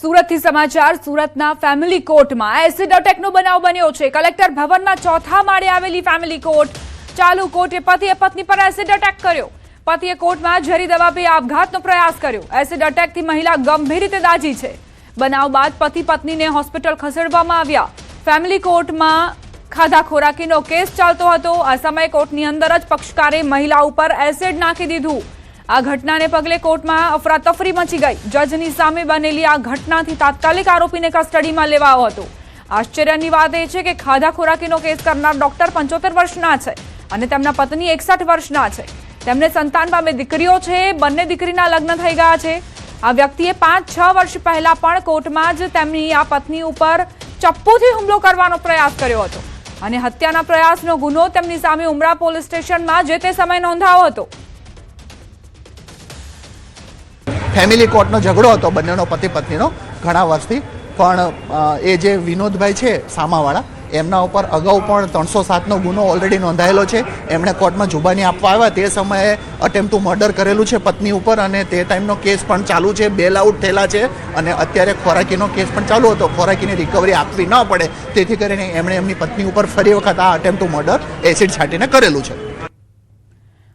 સુરતથી સમાચાર સુરતના ફેમિલી કોર્ટમાં એસિડ અટેકનો બનાવ બન્યો છે। કલેક્ટર ભવનના ચોથા માળે આવેલી ફેમિલી કોર્ટ ચાલુ કોર્ટે પતિએ પત્ની પર એસિડ અટેક કર્યો। પતિએ કોર્ટમાં ઝેરી દવા પી આપઘાતનો પ્રયાસ કર્યો। એસિડ અટેકથી મહિલા ગંભીર રીતે દાઝી છે। બનાવ બાદ પતિ પત્નીને હોસ્પિટલ ખસેડવામાં આવ્યા। ફેમિલી કોર્ટમાં ખાધા ખોરાકીનો કેસ ચાલતો હતો। આ સમયે કોર્ટની અંદર જ પક્ષકારે મહિલા ઉપર એસિડ નાખી દીધું। આ ઘટનાને પગલે કોર્ટમાં અફરાતફરી મચી ગઈ। જજની સામે બનેલી આ ઘટનાથી તાત્કાલિક આરોપીને કસ્ટડીમાં લેવાયો હતો। આશ્ચર્યની વાત એ છે કે ખાધા ખોરાકીનો કેસ કરનાર ડોક્ટર 75 વર્ષના છે અને તેમના પત્ની 61 વર્ષના છે। તેમને સંતાન પામે દીકરીઓ છે। બંને દીકરીના લગ્ન થઈ ગયા છે। આ વ્યક્તિએ 5-6 વર્ષ પહેલા પણ કોર્ટમાં જ તેમની આ પત્ની ઉપર ચપ્પુથી હુમલો કરવાનો પ્રયાસ કર્યો હતો અને હત્યાના પ્રયાસનો ગુનો તેમની સામે ઉમરા પોલીસ સ્ટેશનમાં જે તે સમયે નોંધાયો હતો। ફેમિલી કોર્ટનો ઝઘડો હતો બંનેનો પતિ પત્નીનો ઘણા વર્ષથી, પણ એ જે વિનોદભાઈ છે સામાવાળા એમના ઉપર અગાઉ પણ 307નો ગુનો ઓલરેડી નોંધાયેલો છે। એમણે કોર્ટમાં જુબાની આપવા આવ્યા તે સમયે અટેમ્પ્ટ ટુ મર્ડર કરેલું છે પત્ની ઉપર અને તે ટાઈમનો કેસ પણ ચાલુ છે। બેલ આઉટ થયેલા છે અને અત્યારે ખોરાકીનો કેસ પણ ચાલુ હતો। ખોરાકીની રિકવરી આપવી ન પડે તેથી કરીને એમણે એમની પત્ની ઉપર ફરી વખત આ અટેમ્પ્ટ ટુ મર્ડર એસિડ છાંટીને કરેલું છે।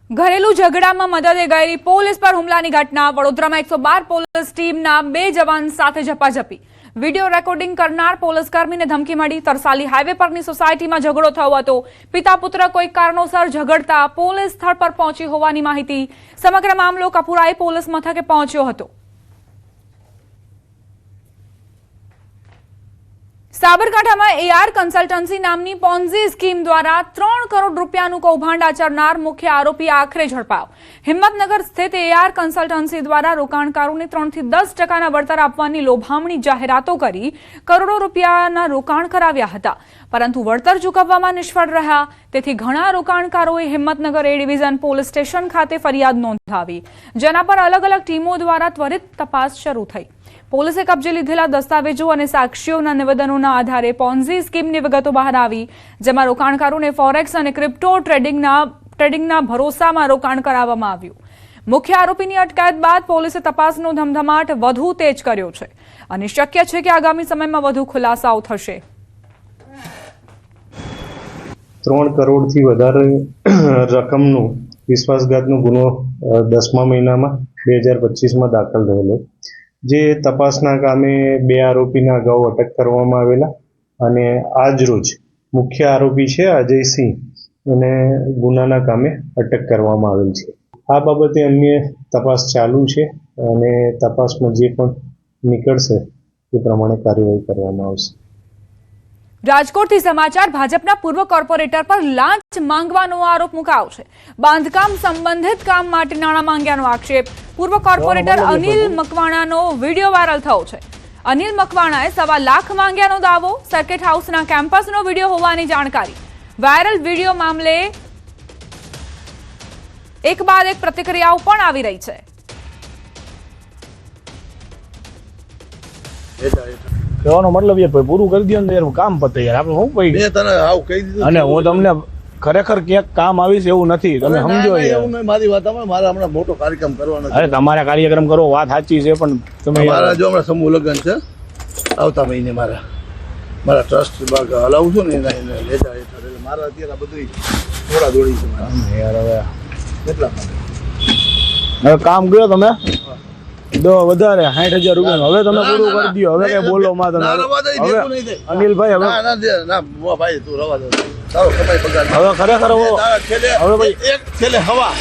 ઘરેલુ ઝઘડામાં મદદે ગયેલી પોલીસ પર હુમલાની ઘટના। વડોદરામાં 112 પોલીસ ટીમના 2 જવાન સાથે ઝપાઝપી। વિડીયો રેકોર્ડિંગ કરનાર પોલીસ કર્મીને ધમકી મળી। તરસાલી હાઈવે પરની સોસાયટીમાં ઝઘડો થયો હતો। પિતા પુત્ર કોઈ કારણોસર ઝઘડતા પોલીસ સ્થળ પર પહોંચી હોવાની માહિતી। સમગ્ર મામલો કપુરાઈ પોલીસ મથકે પહોંચ્યો હતો। સાબરકાંઠામાં એઆર કન્સલ્ટન્સી નામની પોન્ઝી સ્કીમ દ્વારા 3 કરોડ રૂપિયાનું કૌભાંડ આચરનાર મુખ્ય આરોપી આખરે ઝડપાયો। હિંમતનગર સ્થિત એઆર કન્સલ્ટન્સી દ્વારા રોકાણકારોને 3 થી 10% વળતર આપવાની લોભામણી જાહેરાતો કરી કરોડો રૂપિયાના રોકાણ કરાવ્યા હતા, પરંતુ વળતર ચૂકવવામાં નિષ્ફળ રહ્યા। તેથી ઘણા રોકાણકારોએ Himmatnagar A division police station ખાતે ફરિયાદ નોંધાવી, જેના પર અલગ અલગ ટીમો દ્વારા ત્વરિત તપાસ શરૂ થઈ। પોલીસે કબજે લીધેલા દસ્તાવેજો અને સાક્ષીઓના નિવેદનોના આધારે પોન્ઝી સ્કીમની વિગતો બહાર આવી, જેમાં રોકાણકારોને ફોરેક્સ અને ક્રિપ્ટો ટ્રેડિંગના ભરોસામાં રોકાણ કરાવવામાં આવ્યું। મુખ્ય આરોપીની અટકાયત બાદ પોલીસે તપાસનો ધમધમાટ વધુ તેજ કર્યો છે અને શક્ય છે કે આગામી સમયમાં વધુ ખુલાસાઓ થશે। 3 કરોડથી વધારે રકમનું વિશ્વાસઘાતનો ગુનો 10મા મહિનામાં 2025માં દાખલ થયેલો, જે તપાસના કામે 2 આરોપીના અગાઉ અટક કરવામાં આવેલા અને આજ રોજ મુખ્ય આરોપી છે અજયસિંહ એને ગુનાના કામે અટક કરવામાં આવેલ છે। આ બાબતે અન્ય તપાસ ચાલુ છે અને તપાસમાં જે પણ નીકળશે તે પ્રમાણે કાર્યવાહી કરવામાં આવશે। રાજકોટથી સમાચાર। ભાજપના પૂર્વ કોર્પોરેટર પર લાંચ માંગવાનો આરોપ મુકાયો છે। બાંધકામ સંબંધિત કામ માટે નાણાં માંગ્યાનો આક્ષેપ। પૂર્વ કોર્પોરેટર અનિલ મકવાણાનો વિડીયો વાયરલ થયો છે। અનિલ મકવાણાએ 1.25 લાખ માંગ્યાનો દાવો। સર્કિટ હાઉસના કેમ્પસનો વિડીયો હોવાની જાણકારી। વાયરલ વિડીયો મામલે એક બાદ એક પ્રતિક્રિયાઓ પણ આવી રહી છે। કહેવાનો મતલબ યાર પૂરું કરી દો ને યાર, કામ પતે યાર, આપણે શું ભાઈ મેં તને આવું કહી દીધું અને હું તમને ખરેખર ક્યાંક કામ આવીશ એવું નથી, તમે સમજો યાર। એવું નહીં, મારી વાત મારે હમણાં મોટો કાર્યક્રમ કરવાનો અરે તમારા કાર્યક્રમ કરો, વાત સાચી છે, પણ તમે મારા જો હમણાં સમૂહ લગ્ન છે આવતા મહિને મારા ટ્રસ્ટ ભાગ હલાવું છું ને એના એને લેતા હેઠળ, એટલે મારા અત્યારે બધું થોડા દોડી છે મારા યાર। હવે કેટલા માટે હવે કામ કર્યો તમે દો વધારે 60,000 રૂપિયા, હવે તમે પૂરું કરી દો, હવે કઈ બોલો માં તમે હવે અનિલભાઈ, હવે ના ભાઈ તું રવા દે, તારો કમાઈ પગાર હવે ખરેખર હવે ભાઈ એક છેલ્લે હવા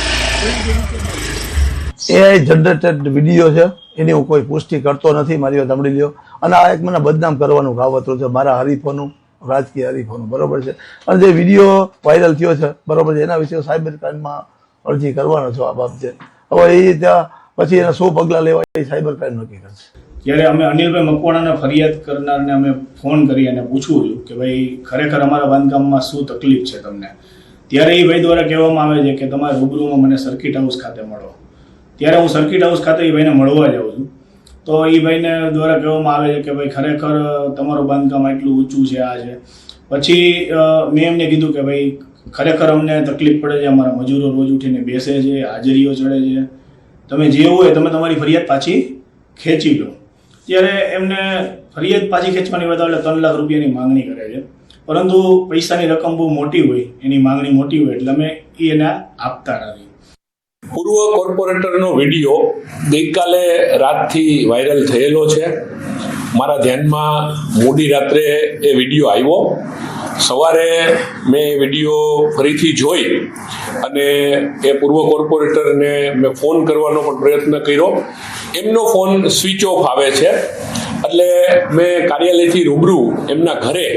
AI જનરેટેડ વિડીયો છે, એની હું કોઈ પુષ્ટિ કરતો નથી, મારી વાત સાંભળી લ્યો। અને આ એક મને બદનામ કરવાનું કાવતરું છે મારા હરીફોનું, રાજકીય હરીફોનું, બરોબર છે। અને જે વિડીયો વાયરલ થયો છે, બરોબર છે, એના વિશે સાયબર ક્રાઇમમાં અરજી કરવાનો છો આ બાબતે। હવે એ ત્યાં પછી એના 100 પગલાં લેવા એ સાયબર ક્રાઇમ નક્કી કરશે। ત્યારે અમે અનિલભાઈ મકવાણાને ફરિયાદ કરનારને અમે ફોન કરી અને પૂછવું કે ભાઈ ખરેખર અમારા બાંધકામમાં શું તકલીફ છે તમને, ત્યારે એ ભાઈ દ્વારા કહેવામાં આવે છે કે તમારે રૂબરૂમાં મને સર્કિટ હાઉસ ખાતે મળો। ત્યારે હું સર્કિટ હાઉસ ખાતે એ ભાઈને મળવા જાઉં છું, તો એ ભાઈને દ્વારા કહેવામાં આવે છે કે ભાઈ ખરેખર તમારું બાંધકામ આટલું ઊંચું છે, આ છે। પછી મેં એમને કીધું કે ભાઈ ખરેખર અમને તકલીફ પડે છે, અમારા મજૂરો રોજ ઉઠીને બેસે છે, હાજરીઓ ચડે છે, તમે જે હોય તમે તમારી ફરિયાદ પાછી ખેંચી લો। ત્યારે એમને ફરિયાદ પાછી ખેંચવાની વાત આવે એટલે 3 લાખ રૂપિયાની માંગણી કરે છે, પરંતુ પૈસાની રકમ બહુ મોટી હોય, એની માંગણી મોટી હોય એટલે અમે એને આપતા નથી. પૂર્વ કોર્પોરેટરનો વિડીયો ગઈકાલે રાતથી વાયરલ થયેલો છે. મારા ધ્યાનમાં મોડી રાત્રે એ વિડીયો આવ્યો. સવારે મેં વિડીયો ફરીથી જોઈ અને એ પૂર્વ કોર્પોરેટરને મેં ફોન કરવાનો પણ પ્રયત્ન કર્યો. એમનો ફોન સ્વિચ ઓફ આવે છે. એટલે મેં કાર્યાલયથી રૂબરૂ એમના ઘરે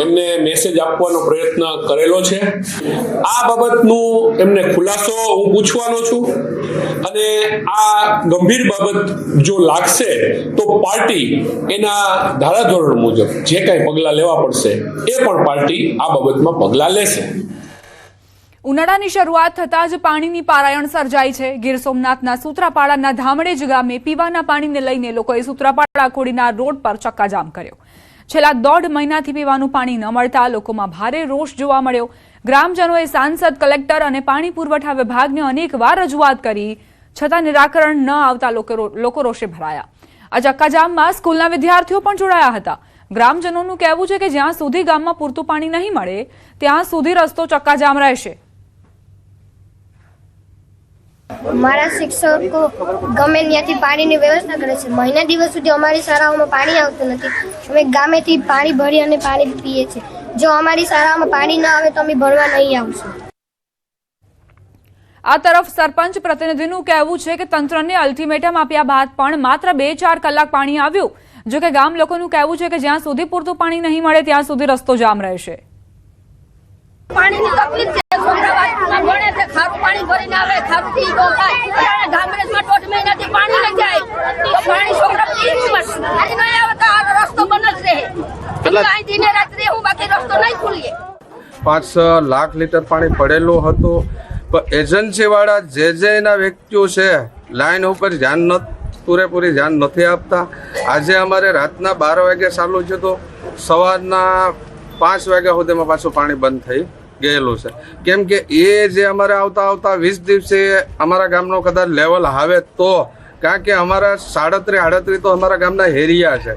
એમને મેસેજ આપવાનો પ્રયત્ન કરેલો છે. આ બાબતનું એમને ખુલાસો હું પૂછવાનો છું અને આ ગંભીર બાબત જો લાગશે તો પાર્ટી એના ધારાધોરણ મુજબ જે કાંઈ પગલાં લેવા પડશે એ પણ પાર્ટી આ બાબતમાં પગલાં લેશે. ઉનાળાની શરૂઆત થતાં જ પાણીની પારાયણ સર્જાઈ છે. ગીર સોમનાથના સૂત્રાપાડાના ધામડેજ ગામે પીવાના પાણીને લઈને લોકોએ સૂત્રાપાડા કોડીના રોડ પર ચક્કાજામ કર્યો. છેલ્લા 1.5 મહિનાથી પીવાનું પાણી ન મળતા લોકોમાં ભારે રોષ જોવા મળ્યો. ગ્રામજનોએ સાંસદ, કલેક્ટર અને પાણી પુરવઠા વિભાગને અનેકવાર રજૂઆત કરી, છતાં નિરાકરણ ન આવતા લોકો રોષે ભરાયા. આ ચક્કાજામમાં સ્કૂલના વિદ્યાર્થીઓ પણ જોડાયા હતા. ગ્રામજનોનું કહેવું છે કે જ્યાં સુધી ગામમાં પૂરતું પાણી નહીં મળે ત્યાં સુધી રસ્તો ચક્કાજામ રહેશે. મારા શિક્ષકો ગમે ત્યાંથી પાણીની વ્યવસ્થા કરે છે. મહિના દિવસ સુધી અમારી શાળાઓમાં પાણી આવતું નથી. અમે ગામેથી પાણી ભરી અને પાણી પીએ છીએ. જો અમારી શાળામાં પાણી ન આવે તો અમે ભરવા નહીં આવશું. આ તરફ સરપંચ પ્રતિનિધિનું કહેવું છે કે તંત્રને અલ્ટિમેટમ આપ્યા બાદ પણ માત્ર 2-4 કલાક પાણી આવ્યું. જો કે ગામ લોકોનું કહેવું છે કે જ્યાં સુધી પૂરતું પાણી નહીં મળે ત્યાં સુધી રસ્તો જામ રહેશે. પાણીની તકલીફ છે. છોકરાઓમાં ભણે છે, ખારું પાણી ભરીને આવે, ખારું પી તો થાય. અને ગામડેમાં 1.5 મહિનાથી પાણી ન જાય તો પાણી છોકરા પી નહીં આવે તો આ રસ્તો બંધ જ રહે. અહીંથી ને રાત્રે હું બાકી રસ્તો નહીં ખુલીએ. 5 લાખ લીટર પાણી પડેલું હતું, પણ એજન્સીવાળા જે એના વ્યક્તિઓ છે લાઈન ઉપર પૂરેપૂરી ધ્યાન નથી આપતા. આજે અમારે રાતના 12 વાગે ચાલુ છે તો સવારના 5 વાગ્યા સુધીમાં પાછું પાણી બંધ થઈ ગયેલું છે. કેમ કે એ જે અમારે આવતા 20 દિવસે અમારા ગામનો કદાચ લેવલ આવે તો, કારણ કે અમારા 37 તો અમારા ગામના હેરિયા છે.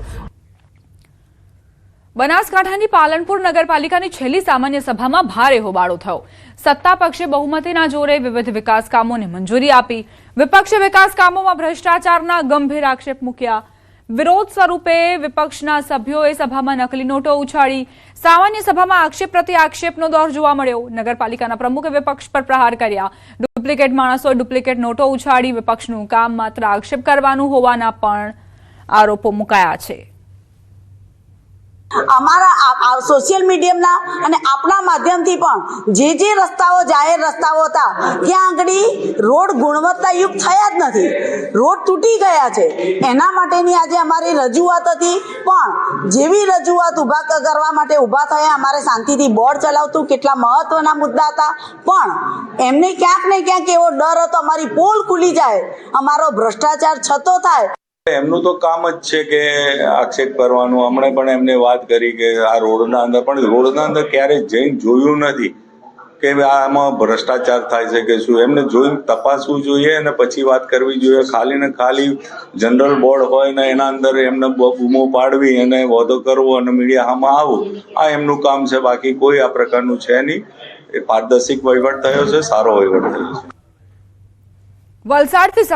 બનાસકાંઠાની પાલનપુર નગરપાલિકાની છેલ્લી સામાન્ય સભામાં ભારે હોબાળો થયો. સત્તા પક્ષે બહુમતીના જોરે વિવિધ વિકાસ કામોને મંજૂરી આપી. વિપક્ષે વિકાસ કામોમાં ભ્રષ્ટાચારના ગંભીર આક્ષેપ મૂક્યા. વિરોધ સ્વરૂપે વિપક્ષના સભ્યોએ સભામાં નકલી નોટો ઉછાળી. સામાન્ય સભામાં આક્ષેપ પ્રતિ આક્ષેપનો દોર જોવા મળ્યો. નગરપાલિકાના પ્રમુખે વિપક્ષ પર પ્રહાર કર્યા. ડુપ્લિકેટ માણસોએ ડુપ્લિકેટ નોટો ઉછાળી. વિપક્ષનું કામ માત્ર આક્ષેપ કરવાનું હોવાના પણ આરોપો મુકાયા છે. અમારા સોશિયલ મીડિયાના અને આપણા માધ્યમથી પણ જે રસ્તાઓ જાહેર રસ્તાઓ હતા ત્યાં આગળ રોડ ગુણવત્તાયુક્ત થયા જ નથી. રોડ તૂટી ગયા છે. એના માટેની આજે અમારી રજૂઆત હતી, પણ જેવી રજૂઆત કરવા માટે ઊભા થયા, અમારે શાંતિથી બોર્ડ ચલાવતું કેટલા મહત્વના મુદ્દા હતા, પણ એમને ક્યાંક ને ક્યાંક એવો ડર હતો અમારી પોલ ખુલી જાય, અમારો ભ્રષ્ટાચાર છતો થાય. એમનું તો કામ જ છે કે આક્ષેપ કરવાનું. હમણે પણ એમને વાત કરી કે આ રોડના અંદર, પણ રોડના અંદર ક્યારેય જઈને જોયું નથી કે આમાં ભ્રષ્ટાચાર થાય છે કે શું. એમને જોઈને તપાસવું જોઈએ અને પછી વાત કરવી જોઈએ. ખાલી ને ખાલી જનરલ બોર્ડ હોય ને એના અંદર એમને બૂમો પાડવી અને વાદો કરવો અને મીડિયામાં આવવું, આ એમનું કામ છે. બાકી કોઈ આ પ્રકારનું છે નહીં. એ પારદર્શક વહીવટ થયો છે, સારો વહીવટ થયો છે. વલસાડથી